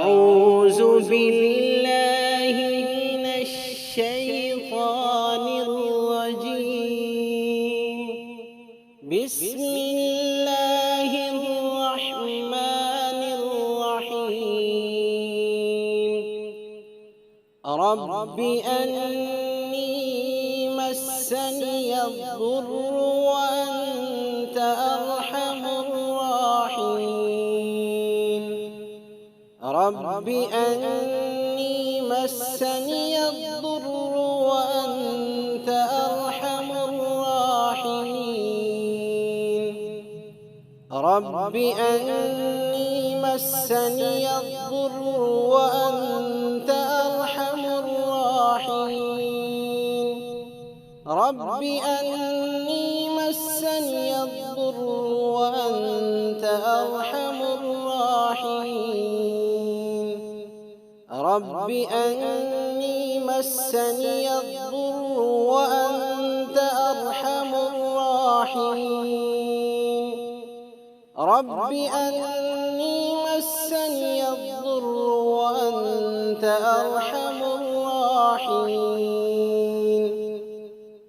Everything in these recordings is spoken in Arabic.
أعوذ بالله من الشيطان الرجيم. بسم الله الرحمن الرحيم. رب أني مسني الضر وأنت أرحم الراحمين. رب أني مسني الضر وأنت أرحم الراحمين. رب أني مسني الضر وأنت أرحم الراحمين. رب أني مسني الضر وأنت أرحم الراحمين. رب أني مسني الضر وأنت أرحم الراحمين. رب أني مسني الضر وأنت أرحم الراحمين.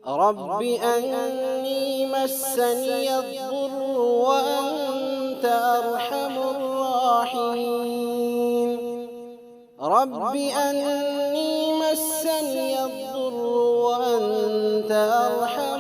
رب أني مسني الضر وأنت أرحم الراحمين. رب أني مسني الضر وأنت أرحم